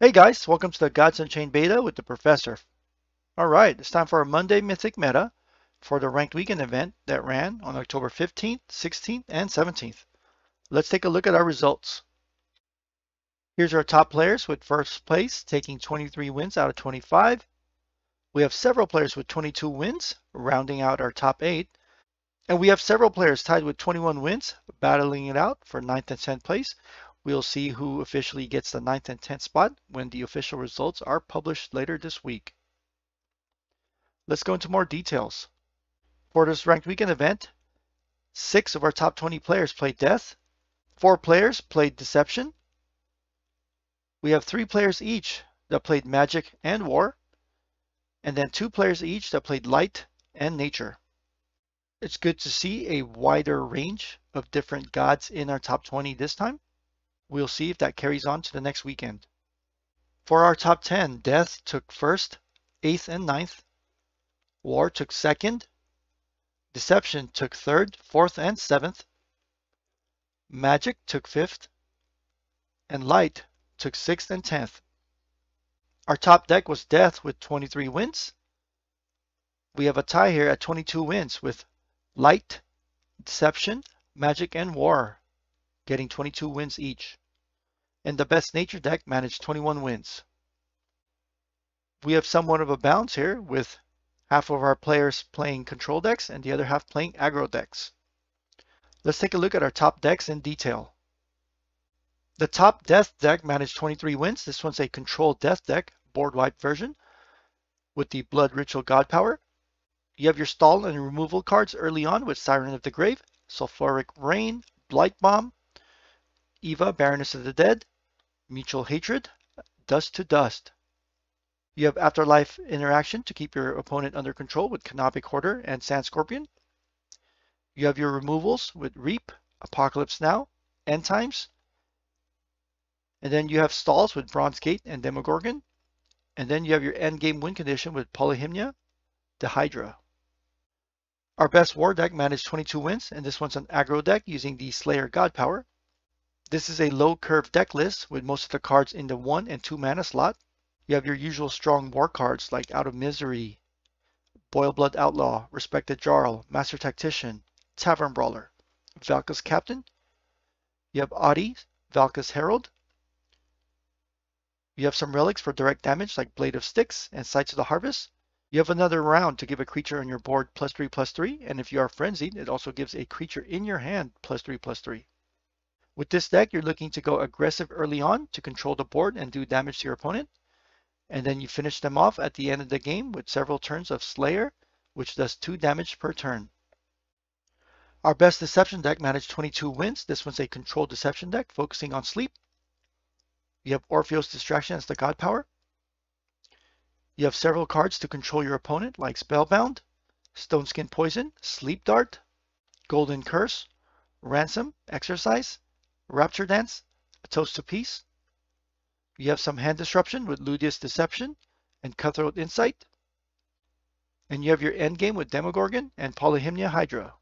Hey guys, welcome to the Gods Unchained beta with the Professor. Alright, it's time for our Monday Mythic meta for the Ranked Weekend event that ran on October 15th, 16th, and 17th. Let's take a look at our results. Here's our top players with first place taking 23 wins out of 25. We have several players with 22 wins, rounding out our top 8. And we have several players tied with 21 wins, battling it out for 9th and 10th place. We'll see who officially gets the 9th and 10th spot when the official results are published later this week. Let's go into more details. For this Ranked Weekend event, 6 of our top 20 players played Death, 4 players played Deception. We have 3 players each that played Magic and War, and then 2 players each that played Light and Nature. It's good to see a wider range of different gods in our top 20 this time. We'll see if that carries on to the next weekend. For our top 10, Death took 1st, 8th, and 9th. War took 2nd. Deception took 3rd, 4th, and 7th. Magic took 5th. And Light took 6th and 10th. Our top deck was Death with 23 wins. We have a tie here at 22 wins with Light, Deception, Magic, and War getting 22 wins each. And the Best Nature deck managed 21 wins. We have somewhat of a balance here with half of our players playing control decks and the other half playing aggro decks. Let's take a look at our top decks in detail. The top Death deck managed 23 wins. This one's a control Death deck, board wipe version, with the Blood Ritual God Power. You have your stall and removal cards early on with Siren of the Grave, Sulfuric Rain, Blight Bomb, Eva, Baroness of the Dead, Mutual Hatred, Dust to Dust. You have Afterlife interaction to keep your opponent under control with Canopic Hoarder and Sand Scorpion. You have your removals with Reap, Apocalypse Now, End Times. And then you have stalls with Bronze Gate and Demogorgon. And then you have your endgame win condition with Polyhymnia, the Hydra. Our best war deck managed 22 wins, and this one's an aggro deck using the Slayer God Power. This is a low curve deck list with most of the cards in the 1 and 2 mana slot. You have your usual strong war cards like Out of Misery, Boilblood Outlaw, Respected Jarl, Master Tactician, Tavern Brawler, Valka's Captain. You have Adi, Valka's Herald. You have some relics for direct damage like Blade of Sticks and Sights of the Harvest. You have another round to give a creature on your board +3/+3, and if you are frenzied, it also gives a creature in your hand +3/+3. With this deck, you're looking to go aggressive early on to control the board and do damage to your opponent. And then you finish them off at the end of the game with several turns of Slayer, which does 2 damage per turn. Our best Deception deck managed 22 wins. This one's a controlled Deception deck focusing on sleep. You have Orpheus Distraction as the God Power. You have several cards to control your opponent like Spellbound, Stoneskin Poison, Sleep Dart, Golden Curse, Ransom, Exercise, Rapture Dance, A Toast to Peace. You have some hand disruption with Ludious Deception and Cutthroat Insight. And you have your endgame with Demogorgon and Polyhymnia Hydra.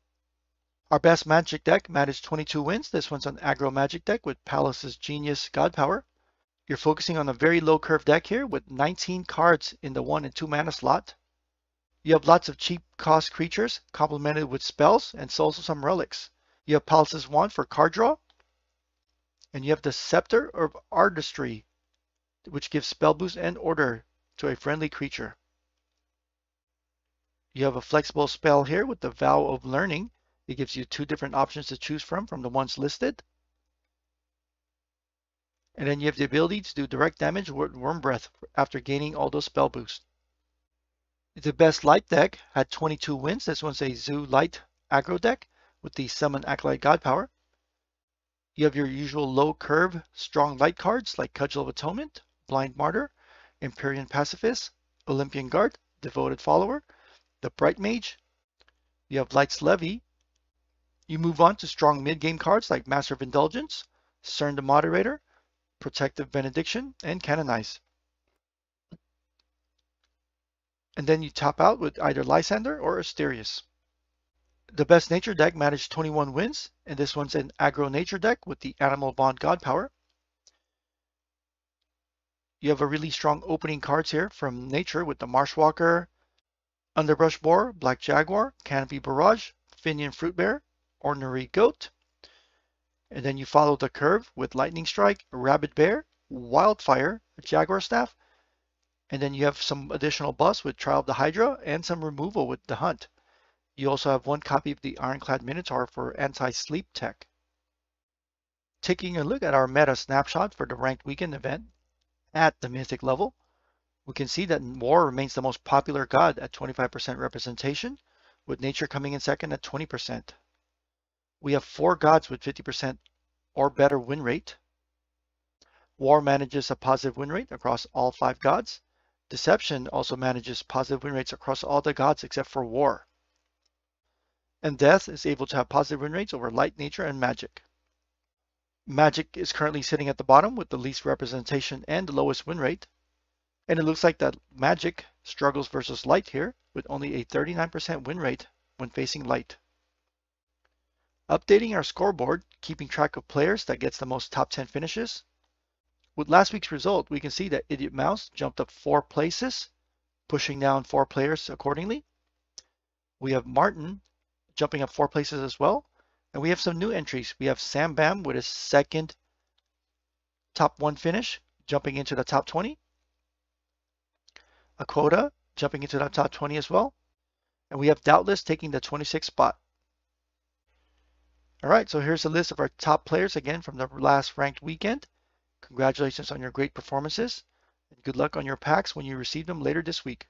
Our best Magic deck managed 22 wins. This one's an aggro Magic deck with Palace's Genius God Power. You're focusing on a very low curve deck here with 19 cards in the 1 and 2 mana slot. You have lots of cheap cost creatures complemented with spells and also some relics. You have Palace's Wand for card draw. And you have the Scepter of Artistry, which gives spell boost and order to a friendly creature. You have a flexible spell here with the Vow of Learning. It gives you 2 different options to choose from the ones listed. And then you have the ability to do direct damage with Worm Breath after gaining all those spell boosts. The best Light deck had 22 wins. This one's a Zoo Light aggro deck with the Summon Acolyte God Power. You have your usual low curve, strong light cards like Cudgel of Atonement, Blind Martyr, Empyrean Pacifist, Olympian Guard, Devoted Follower, the Bright Mage. You have Light's Levy. You move on to strong mid-game cards like Master of Indulgence, Cern the Moderator, Protective Benediction, and Canonize. And then you top out with either Lysander or Asterius. The best nature deck managed 21 wins, and this one's an aggro nature deck with the Animal Bond God Power. You have a really strong opening cards here from nature with the Marshwalker, Underbrush Boar, Black Jaguar, Canopy Barrage, Finian Fruit Bear, Ordinary Goat. And then you follow the curve with Lightning Strike, Rabid Bear, Wildfire, Jaguar Staff. And then you have some additional buffs with Trial of the Hydra and some removal with the Hunt. You also have one copy of the Ironclad Minotaur for anti-sleep tech. Taking a look at our meta snapshot for the ranked weekend event at the Mythic level, we can see that War remains the most popular god at 25% representation, with Nature coming in second at 20%. We have 4 gods with 50% or better win rate. War manages a positive win rate across all 5 gods. Deception also manages positive win rates across all the gods except for War. And Death is able to have positive win rates over Light, Nature, and Magic. Magic is currently sitting at the bottom with the least representation and the lowest win rate. And it looks like that Magic struggles versus Light here with only a 39% win rate when facing Light. Updating our scoreboard, keeping track of players that gets the most top 10 finishes. With last week's result, we can see that Idiot Mouse jumped up 4 places, pushing down 4 players accordingly. We have Martin jumping up 4 places as well. And we have some new entries. We have Sam Bam with his second top 1 finish, jumping into the top 20. Aquota jumping into the top 20 as well. And we have Doubtless taking the 26th spot. All right, so here's a list of our top players again from the last ranked weekend. Congratulations on your great performances, and good luck on your packs when you receive them later this week.